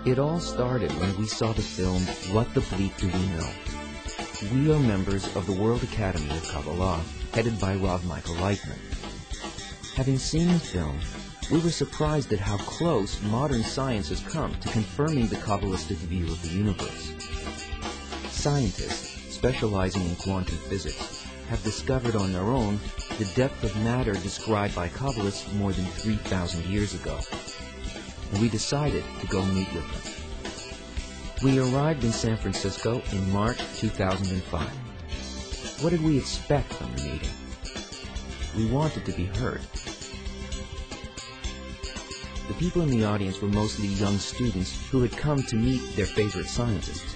It all started when we saw the film, What the Bleep Do We Know? We are members of the World Academy of Kabbalah, headed by Rav Michael Laichtman. Having seen the film, we were surprised at how close modern science has come to confirming the Kabbalistic view of the universe. Scientists specializing in quantum physics have discovered on their own the depth of matter described by Kabbalists more than 3,000 years ago. And we decided to go meet with them. We arrived in San Francisco in March 2005. What did we expect from the meeting? We wanted to be heard. The people in the audience were mostly young students who had come to meet their favorite scientists.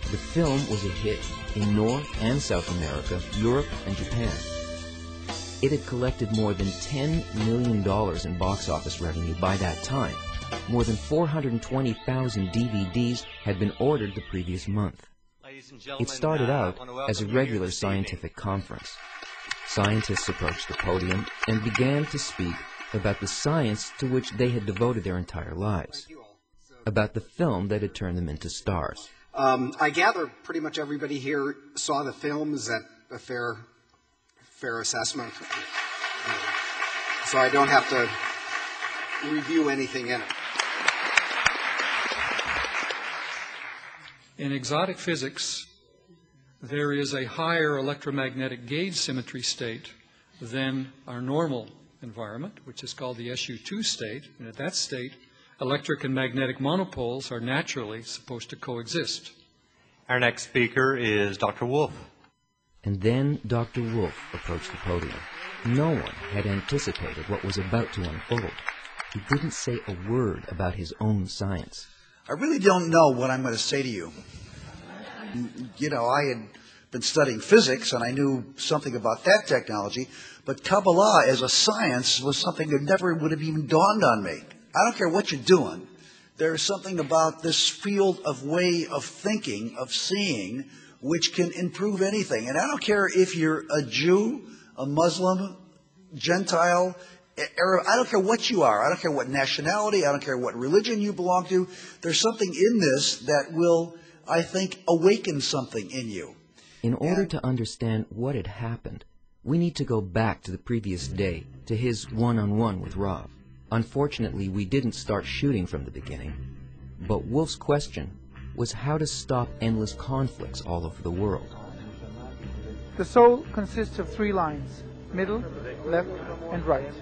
The film was a hit in North and South America, Europe, and Japan. It had collected more than $10 million in box office revenue by that time. More than 420,000 DVDs had been ordered the previous month. It started out as a regular scientific conference. Scientists approached the podium and began to speak about the science to which they had devoted their entire lives, about the film that had turned them into stars. I gather pretty much everybody here saw the film. Is that a fair assessment? So I don't have to review anything in it. In exotic physics, there is a higher electromagnetic gauge symmetry state than our normal environment, which is called the SU2 state. And at that state, electric and magnetic monopoles are naturally supposed to coexist. Our next speaker is Dr. Wolf. And then Dr. Wolf approached the podium. No one had anticipated what was about to unfold. He didn't say a word about his own science. I really don't know what I'm going to say to you. You know, I had been studying physics, and I knew something about that technology, but Kabbalah as a science was something that never would have even dawned on me. I don't care what you're doing. There's something about this field of way of thinking, of seeing, which can improve anything. And I don't care if you're a Jew, a Muslim, Gentile, Arab, I don't care what you are. I don't care what nationality. I don't care what religion you belong to. There's something in this that will, I think, awaken something in you. In order to understand what had happened, we need to go back to the previous day, to his one-on-one with Rav. Unfortunately, we didn't start shooting from the beginning. But Wolf's question was how to stop endless conflicts all over the world. The soul consists of three lines: middle, left, and right.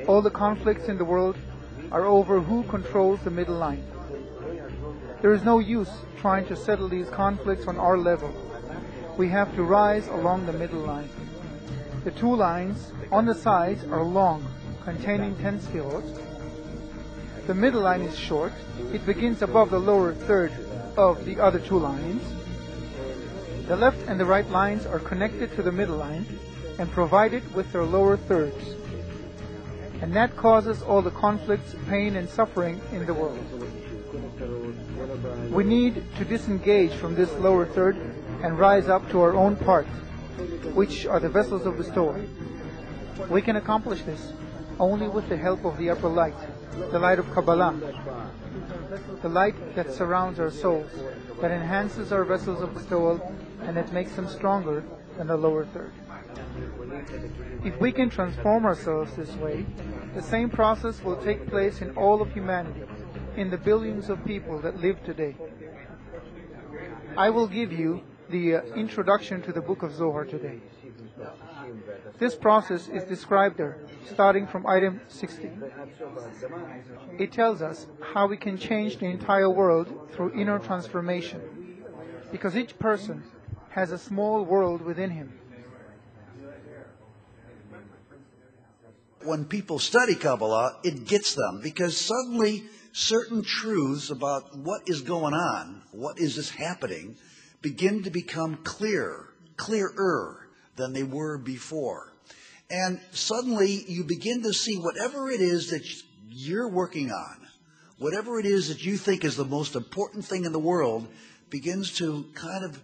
All the conflicts in the world are over who controls the middle line. There is no use trying to settle these conflicts on our level. We have to rise along the middle line. The two lines on the sides are long, containing 10 sphirot. The middle line is short. It begins above the lower third of the other two lines. The left and the right lines are connected to the middle line and provided with their lower thirds. And that causes all the conflicts, pain, and suffering in the world. We need to disengage from this lower third and rise up to our own part, which are the vessels of bestowal. We can accomplish this only with the help of the upper light, the light of Kabbalah, the light that surrounds our souls, that enhances our vessels of bestowal, and that makes them stronger than the lower third. If we can transform ourselves this way, the same process will take place in all of humanity, in the billions of people that live today. I will give you the introduction to the book of Zohar today. This process is described there, starting from item 60. It tells us how we can change the entire world through inner transformation, because each person has a small world within him. When people study Kabbalah, it gets them, because suddenly certain truths about what is going on, what is this happening, begin to become clearer than they were before. And suddenly you begin to see whatever it is that you're working on, whatever it is that you think is the most important thing in the world, begins to kind of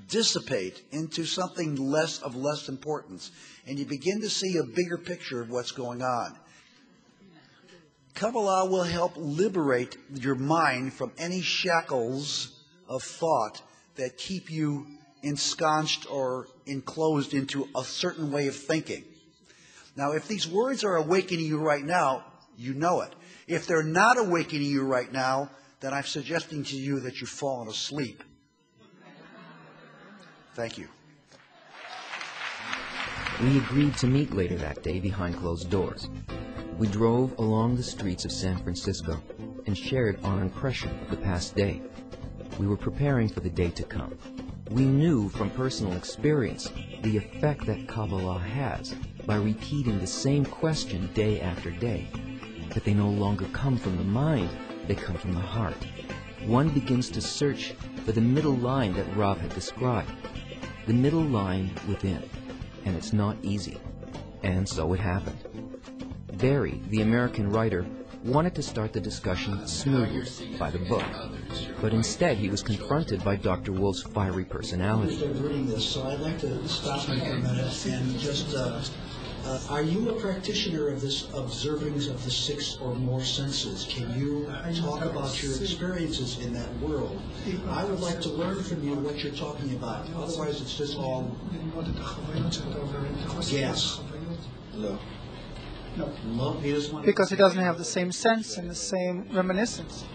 dissipate into something less importance. And you begin to see a bigger picture of what's going on. Kabbalah will help liberate your mind from any shackles of thought that keep you ensconced or enclosed into a certain way of thinking. Now, if these words are awakening you right now, you know it. If they're not awakening you right now, then I'm suggesting to you that you've fallen asleep. Thank you. We agreed to meet later that day behind closed doors. We drove along the streets of San Francisco and shared our impression of the past day. We were preparing for the day to come. We knew from personal experience the effect that Kabbalah has by repeating the same question day after day. But they no longer come from the mind, they come from the heart. One begins to search for the middle line that Rav had described, the middle line within. And it's not easy. And so it happened. Barry, the American writer, wanted to start the discussion smoothly by the book. But instead he was confronted by Dr. Wolf's fiery personality. Reading this, so I'd like to stop you for a minute and just, are you a practitioner of this observing of the 6 or more senses? Can you talk about your experiences in that world? I would like to learn from you what you're talking about. Otherwise, it's just all gas. No. He doesn't want Because it doesn't have the same sense and the same reminiscence.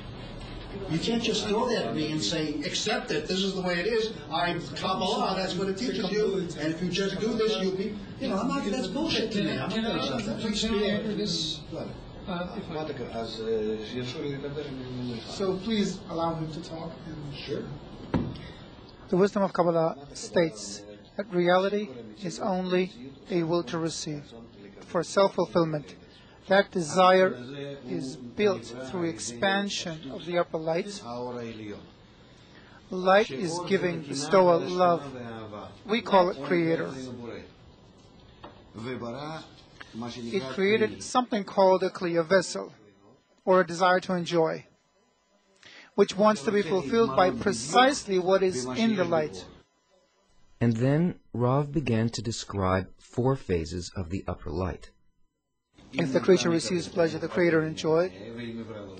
You can't just throw that at me and say, accept it, this is the way it is, I'm Kabbalah, that's what it teaches you, and if you just do this, you'll be, I'm not, that's bullshit to me. I'm not going to Please answer this. So please allow him to talk. Sure. The wisdom of Kabbalah states that reality is only a will to receive, for self-fulfillment. That desire is built through expansion of the upper light. Light is giving, bestowal, love. We call it creator. It created something called a clear vessel, or a desire to enjoy, which wants to be fulfilled by precisely what is in the light. And then Rav began to describe 4 phases of the upper light. If the creature receives pleasure, the creator enjoys.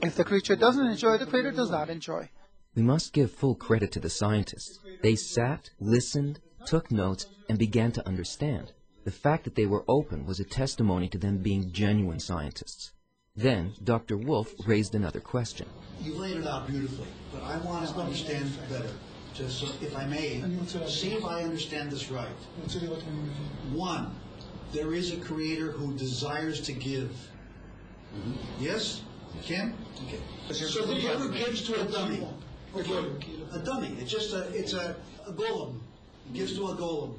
If the creature doesn't enjoy, the creator does not enjoy. We must give full credit to the scientists. They sat, listened, took notes, and began to understand. The fact that they were open was a testimony to them being genuine scientists. Then Dr. Wolf raised another question. You laid it out beautifully, but I want to understand better. Just, if I may, see if I understand this right. 1, there is a creator who desires to give. Yes? Kim? Okay. So the giver gives to a dummy. A dummy. It's just a golem. It gives to a golem.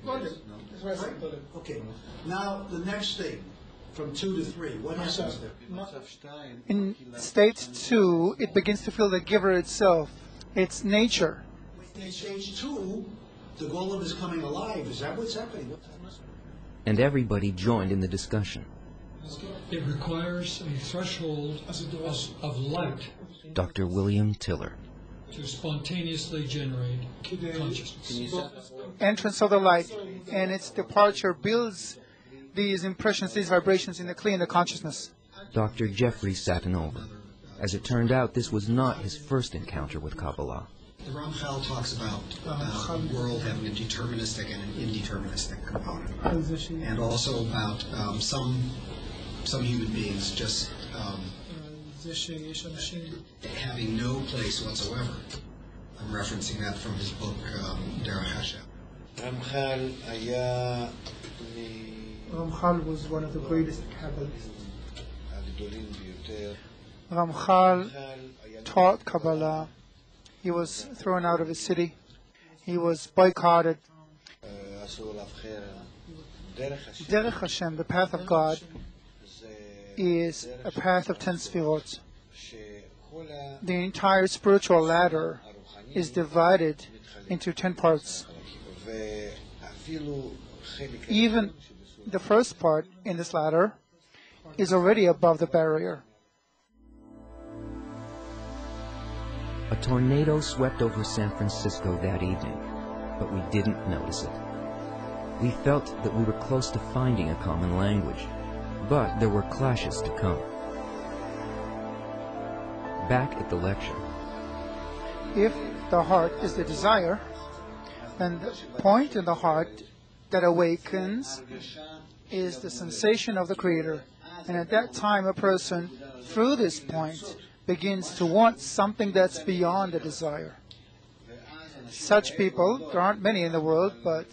Right? Okay. Now the next thing, from 2 to 3, what happens there? In state 2, it begins to feel the giver itself, its nature. In stage 2, the golem is coming alive. Is that what's happening? And everybody joined in the discussion. It requires a threshold of light Dr. William Tiller. to spontaneously generate consciousness. Entrance of the light and its departure builds these impressions, these vibrations in the clear, in the consciousness. Dr. Jeffrey Satanova. As it turned out, this was not his first encounter with Kabbalah. The Ramchal talks about the world having a deterministic and an indeterministic component, and also about some human beings just having no place whatsoever. I'm referencing that from his book, Derech Hashem. Ramchal was one of the greatest Kabbalists. Ramchal taught Kabbalah. He was thrown out of his city. He was boycotted. Derech Hashem, the path of God, is a path of 10 sfirot. The entire spiritual ladder is divided into 10 parts. Even the first part in this ladder is already above the barrier. A tornado swept over San Francisco that evening, but we didn't notice it. We felt that we were close to finding a common language, but there were clashes to come. Back at the lecture. If the heart is the desire, then the point in the heart that awakens is the sensation of the Creator. And at that time, a person, through this point, begins to want something that's beyond the desire. Such people, there aren't many in the world, but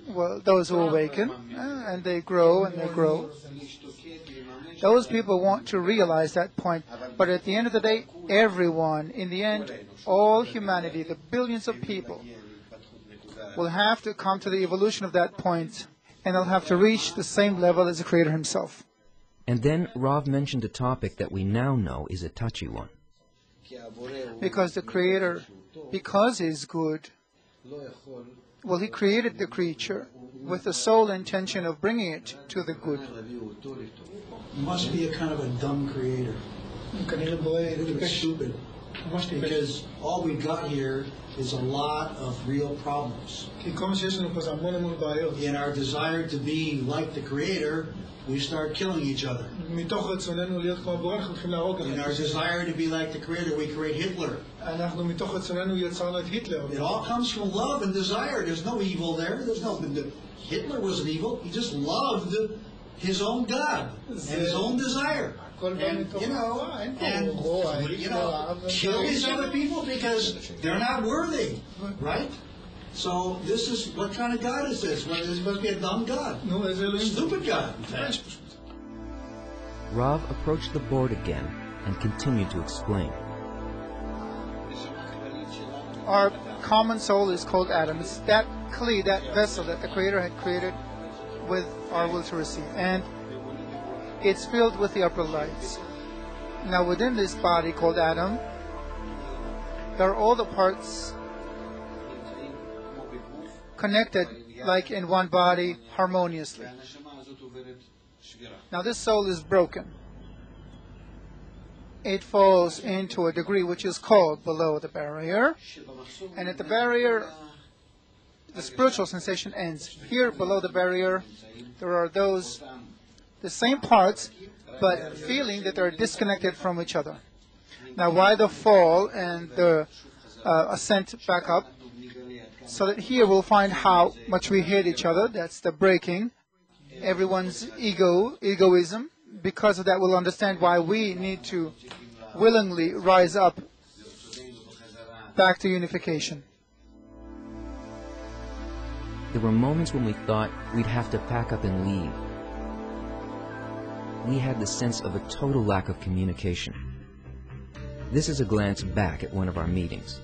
well, those who awaken, and they grow and they grow. Those people want to realize that point, but at the end of the day, everyone, in the end, all humanity, the billions of people, will have to come to the evolution of that point, and they'll have to reach the same level as the Creator Himself. And then Rav mentioned a topic that we now know is a touchy one. Because the Creator, because He's good, well, He created the creature with the sole intention of bringing it to the good. He must be a kind of a dumb creator. Stupid. Because all we got here is a lot of real problems. In our desire to be like the Creator, we start killing each other. In our desire to be like the Creator, we create Hitler. It all comes from love and desire. There's no evil there. Hitler wasn't evil. He just loved his own God and his own desire. And kill these other people because they're not worthy, right? So this is, what kind of God is this? Well, this must be a dumb God. No, it's a stupid God, in fact. Rav approached the board again and continued to explain. Our common soul is called Adam. It's that kli, that vessel that the Creator had created with our will to receive. And it's filled with the upper lights. Now within this body called Adam, there are all the parts connected like in one body harmoniously. Now this soul is broken. It falls into a degree which is called below the barrier. And at the barrier, the spiritual sensation ends. Here below the barrier, there are those, the same parts, but feeling that they're disconnected from each other. Now why the fall and the ascent back up? So that here we'll find how much we hate each other. That's the breaking. Everyone's egoism. Because of that, we'll understand why we need to willingly rise up back to unification. There were moments when we thought we'd have to pack up and leave. We had the sense of a total lack of communication. This is a glance back at one of our meetings.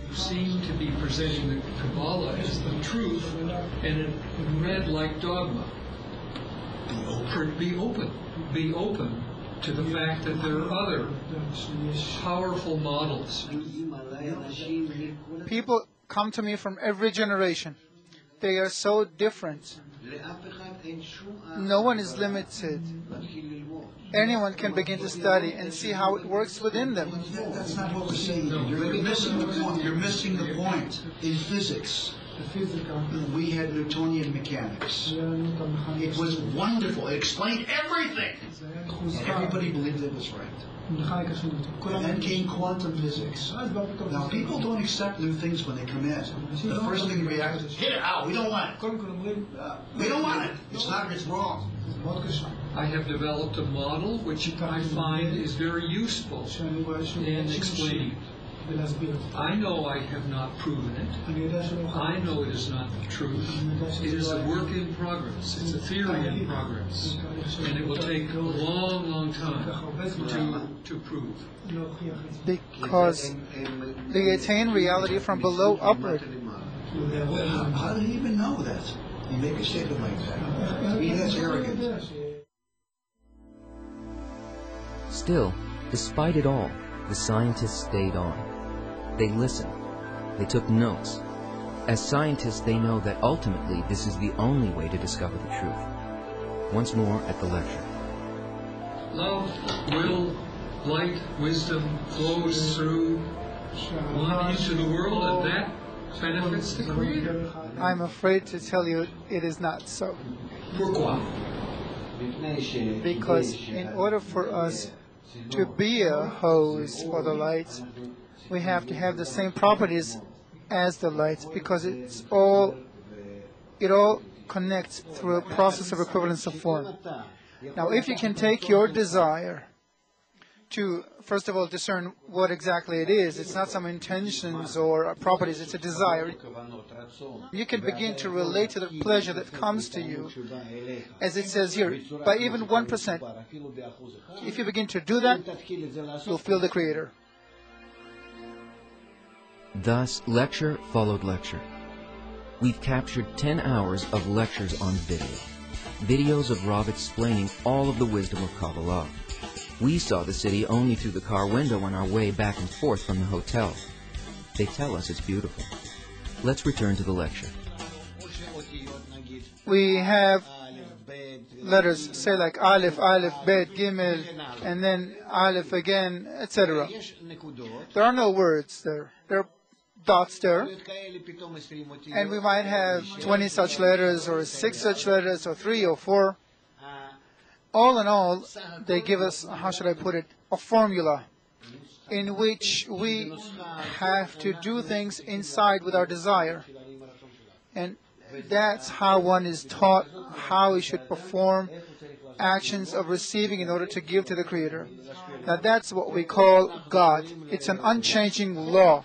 You seem to be presenting the Kabbalah as the truth, and it read like dogma. Be open to the fact that there are other powerful models. People come to me from every generation. They are so different. No one is limited. Anyone can begin to study and see how it works within them. That's not what we're saying. You're missing the point. You're missing the point. In physics, we had Newtonian mechanics. It was wonderful. It explained everything. Everybody believed it was right. And then came quantum physics. Now, people don't accept new things when they come in. The first thing they react is, get it out, we don't want it. We don't want it. It's wrong. I have developed a model which I find is very useful in explaining. I know I have not proven it. I know it is not the truth. It is a work in progress. It's a theory in progress. And it will take a long, long time to prove. Because they attain reality from below upward. How did he even know that? You make a statement like that. I mean, that's arrogant. Still, despite it all, the scientists stayed on. They listened. They took notes. As scientists, they know that ultimately this is the only way to discover the truth. Once more at the lecture. Love, will, light, wisdom flows through one into the world, and that benefits the Creator. I'm afraid to tell you it is not so. Pourquoi? Because in order for us to be a host for the light, we have to have the same properties as the light, because it all connects through a process of equivalence of form. Now, if you can take your desire to, first of all, discern what exactly it is, it's not some intentions or properties, it's a desire. You can begin to relate to the pleasure that comes to you, as it says here, by even 1%. If you begin to do that, you'll feel the Creator. Thus, lecture followed lecture. We've captured 10 hours of lectures on video. Videos of Rav explaining all of the wisdom of Kabbalah. We saw the city only through the car window on our way back and forth from the hotel. They tell us it's beautiful. Let's return to the lecture. We have letters, say like Aleph, Aleph, Bet, Gimel, and then Aleph again, etc. There are no words there. There are dots there. And we might have 20 such letters, or 6 such letters, or 3 or 4. All in all, they give us, how should I put it, a formula in which we have to do things inside with our desire. And that's how one is taught how he should perform actions of receiving in order to give to the Creator. Now that's what we call God. It's an unchanging law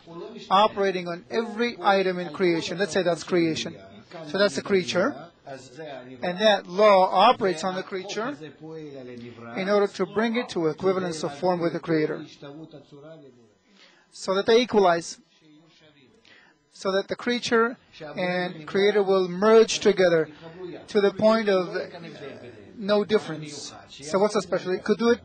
operating on every item in creation. Let's say that's creation. So that's the creature. And that law operates on the creature in order to bring it to equivalence of form with the Creator, so that they equalize, so that the creature and Creator will merge together to the point of no difference. So what's so special? It could do it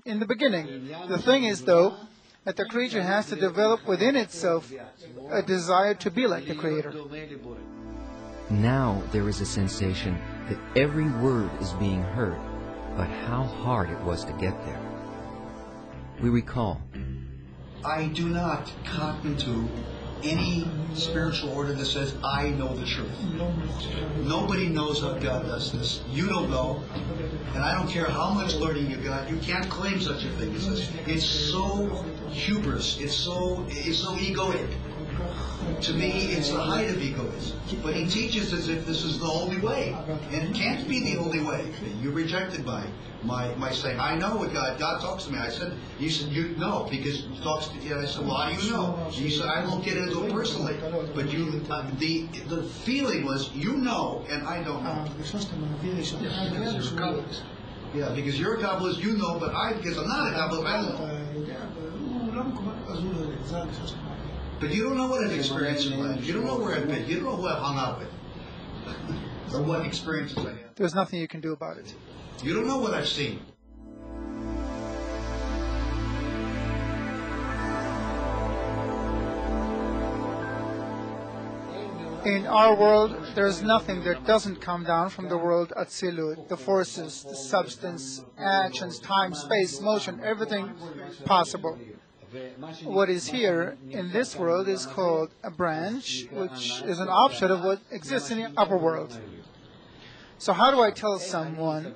in the beginning. The thing is, though, that the creature has to develop within itself a desire to be like the Creator. Now there is a sensation that every word is being heard, but how hard it was to get there. We recall. I do not cotton to any spiritual order that says, I know the truth. Nobody knows how God does this. You don't know. And I don't care how much learning you got, you can't claim such a thing as this. It's so hubris. It's so egoic. To me, it's the height of egoism. But he teaches as if this is the only way. And it can't be the only way. You're rejected by my saying, I know what God talks to me. You said, you know, because he talks to you. I said, well, how do you know? And you said, I won't get into it personally. But the feeling was, you know, and I don't know. Yeah, because you're a Kabbalist, you know, but because I'm not a Kabbalist, I don't know. But you don't know what I've experienced in life. You don't know where I've been. You don't know who I've hung out with. Or what experiences I had. There's nothing you can do about it. You don't know what I've seen. In our world, there's nothing that doesn't come down from the world Atzilut. The forces, the substance, actions, time, space, motion, everything possible. What is here in this world is called a branch, which is an offshoot of what exists in the upper world. So how do I tell someone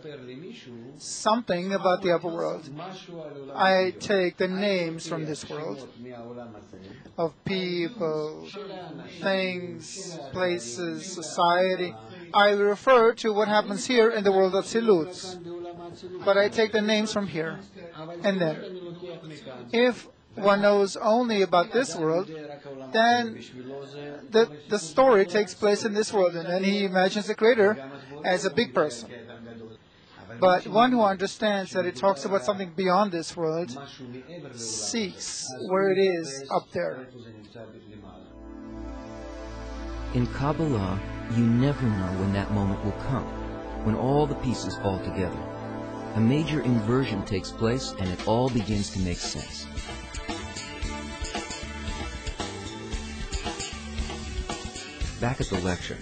something about the upper world? I take the names from this world of people, things, places, society. I refer to what happens here in the world of Tzilut. But I take the names from here. And then, if one knows only about this world, then the story takes place in this world, and then he imagines the Creator as a big person. But one who understands that it talks about something beyond this world seeks where it is up there. In Kabbalah, you never know when that moment will come, when all the pieces fall together. A major inversion takes place, and it all begins to make sense. Back at the lecture.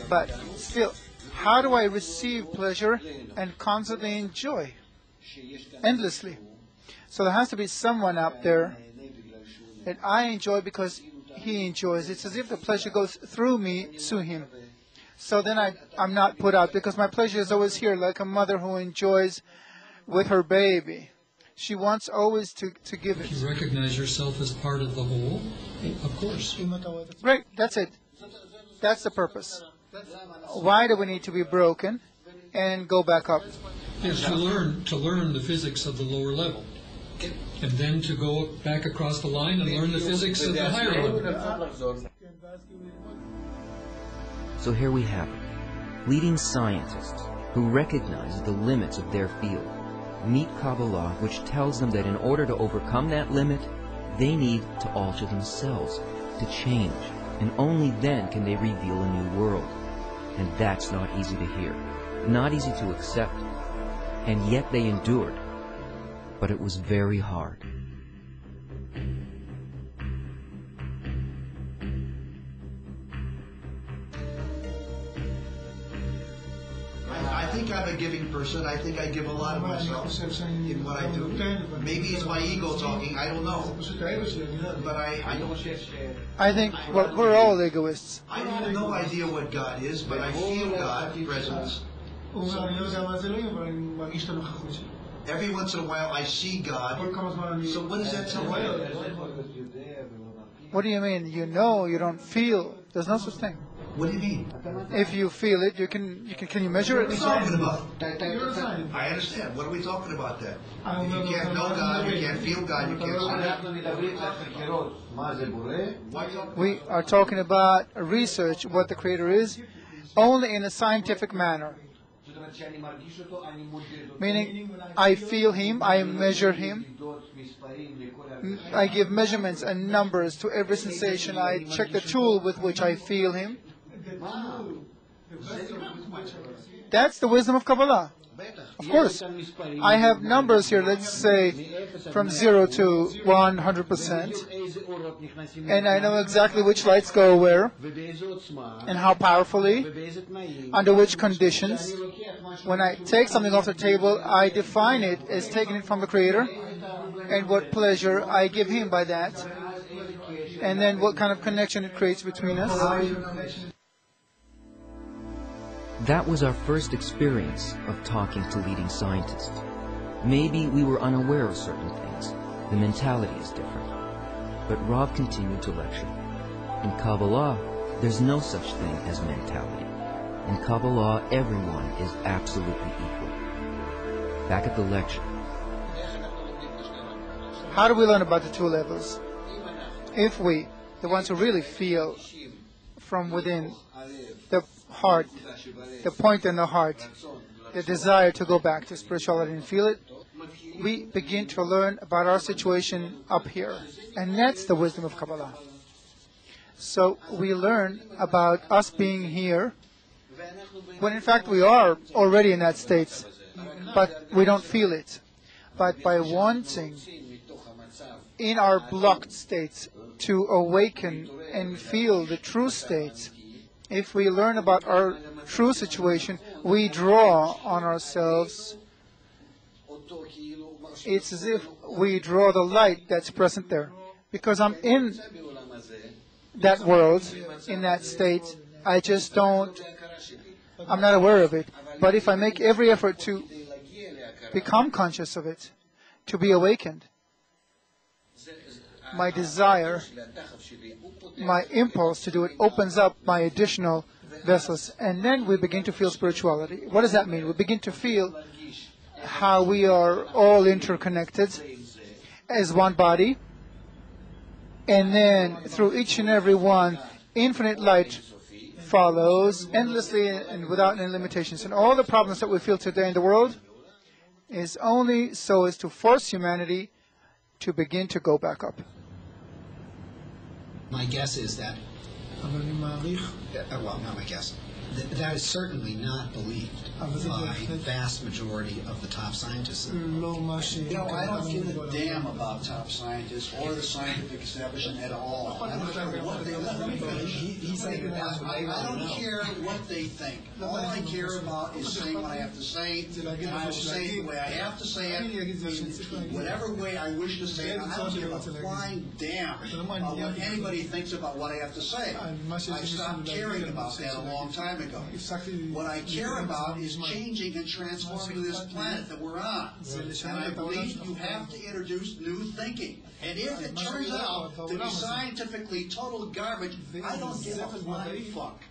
But still, how do I receive pleasure and constantly enjoy? Endlessly. So there has to be someone up there that I enjoy because he enjoys. It's as if the pleasure goes through me to him. So then I'm not put out, because my pleasure is always here, like a mother who enjoys with her baby. She wants always to give it. You recognize yourself as part of the whole, of course. Right, that's it. That's the purpose. Why do we need to be broken and go back up? Yes, to learn the physics of the lower level. And then to go back across the line and learn the physics of the higher level. So here we have it. Leading scientists who recognize the limits of their field meet Kabbalah, which tells them that in order to overcome that limit, they need to alter themselves, to change, and only then can they reveal a new world. And that's not easy to hear, not easy to accept. And yet they endured, but it was very hard. I think I'm a giving person. I think I give a lot of myself in what I do. Maybe it's my ego talking. I don't know. But I don't. I think we're all egoists. I have no idea what God is, but I feel God's presence. Every once in a while I see God. So what does that tell me? What do you mean? You know, you don't feel. There's no such thing. What do you mean? If you feel it, can you measure it? What are we talking about? I understand. What are we talking about then? If you can't know God, you can't feel God, you can't see God. We are talking about research, what the Creator is, only in a scientific manner. Meaning, I feel Him, I measure Him, I give measurements and numbers to every sensation, I check the tool with which I feel Him. That's the wisdom of Kabbalah. Of course. I have numbers here, let's say from 0 to 100%. And I know exactly which lights go where, and how powerfully, under which conditions. When I take something off the table, I define it as taking it from the Creator, and what pleasure I give Him by that, and then what kind of connection it creates between us. That was our first experience of talking to leading scientists. Maybe we were unaware of certain things. The mentality is different. But Rob continued to lecture. In Kabbalah, there's no such thing as mentality. In Kabbalah, everyone is absolutely equal. Back at the lecture. How do we learn about the two levels? If we, the ones who really feel from within the heart, the point in the heart, the desire to go back to spirituality and feel it, we begin to learn about our situation up here. And that's the wisdom of Kabbalah. So we learn about us being here, when in fact we are already in that state, but we don't feel it. But by wanting, in our blocked states, to awaken and feel the true state, if we learn about our true situation, we draw on ourselves. It's as if we draw the light that's present there. Because I'm in that world, in that state, I'm not aware of it. But if I make every effort to become conscious of it, to be awakened, my desire, my impulse to do it opens up my additional vessels, and then we begin to feel spirituality. What does that mean? We begin to feel how we are all interconnected as one body, and then through each and every one, infinite light follows endlessly and without any limitations. And all the problems that we feel today in the world is only so as to force humanity to begin to go back up. My guess is that, well, not my guess, that is certainly not believed by the vast majority of the top scientists in the world. I don't give a damn about top scientists or the scientific establishment at all. I don't care what they think. I don't care what they think. All I care about is saying what I have to say, and I will say it the way I have to say it, in whatever way I wish to say it. I don't give a flying damn about what anybody thinks about what I have to say. I stopped caring about that a long time time ago. What I care about is changing and transforming this planet that we're on. And I believe you have to introduce new thinking. And if it turns out to be scientifically total garbage, I don't give a flying fuck.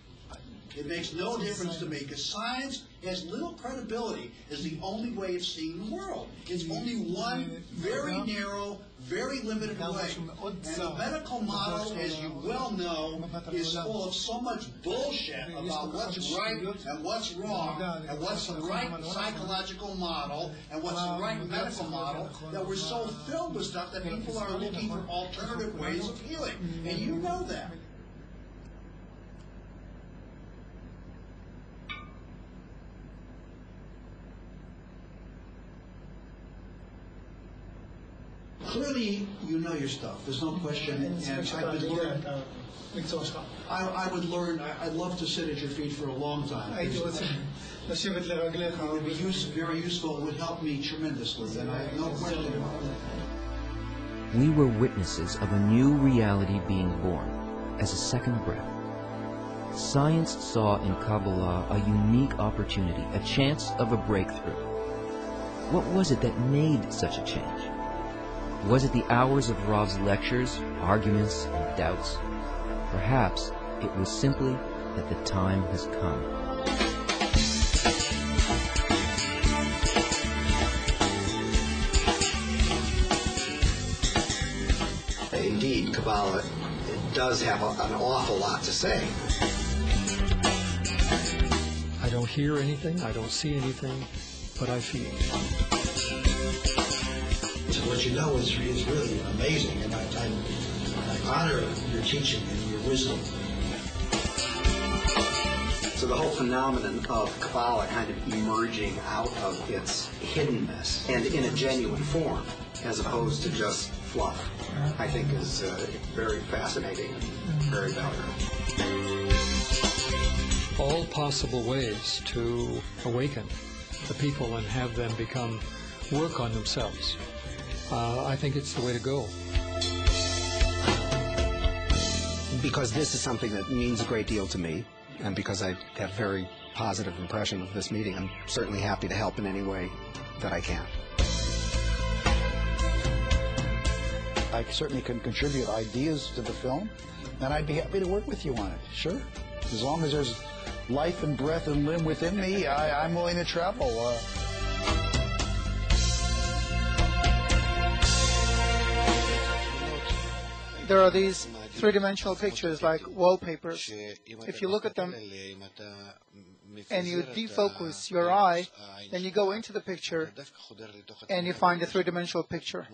It makes no difference to me, because science has little credibility as the only way of seeing the world. It's only one very narrow, very limited way. And the medical model, as you well know, is full of so much bullshit about what's right and what's wrong, and what's the right psychological model, and what's the right medical model, that we're so filled with stuff that people are looking for alternative ways of healing. And you know that. Clearly, you know your stuff. There's no question. And I would learn. I'd love to sit at your feet for a long time. It would be very useful. It would help me tremendously, and I have no question about that. We were witnesses of a new reality being born, as a second breath. Science saw in Kabbalah a unique opportunity, a chance of a breakthrough. What was it that made such a change? Was it the hours of Rav's lectures, arguments, and doubts? Perhaps it was simply that the time has come. Indeed, Kabbalah does have an awful lot to say. I don't hear anything, I don't see anything, but I feel. What you know is really amazing, and I honor your teaching and your wisdom. So the whole phenomenon of Kabbalah kind of emerging out of its hiddenness and in a genuine form, as opposed to just fluff, I think is very fascinating and very valuable. All possible ways to awaken the people and have them work on themselves. I think it's the way to go. Because this is something that means a great deal to me, and because I have a very positive impression of this meeting, I'm certainly happy to help in any way that I can. I certainly can contribute ideas to the film, and I'd be happy to work with you on it, sure. As long as there's life and breath and limb within me, I'm willing to travel. There are these three-dimensional pictures like wallpapers. If you look at them and you defocus your eye, then you go into the picture and you find a three-dimensional picture.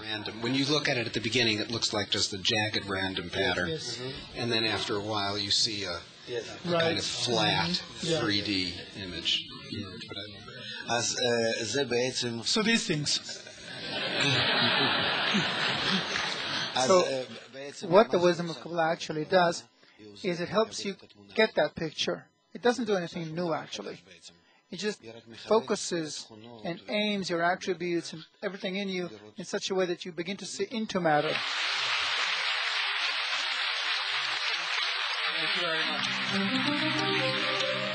Random. When you look at it at the beginning, it looks like just a jagged random pattern. And then after a while, you see a kind of flat 3D image. So these things. So what the wisdom of Kabbalah actually does is it helps you get that picture. It doesn't do anything new, actually. It just focuses and aims your attributes and everything in you in such a way that you begin to see into matter. Thank you very much.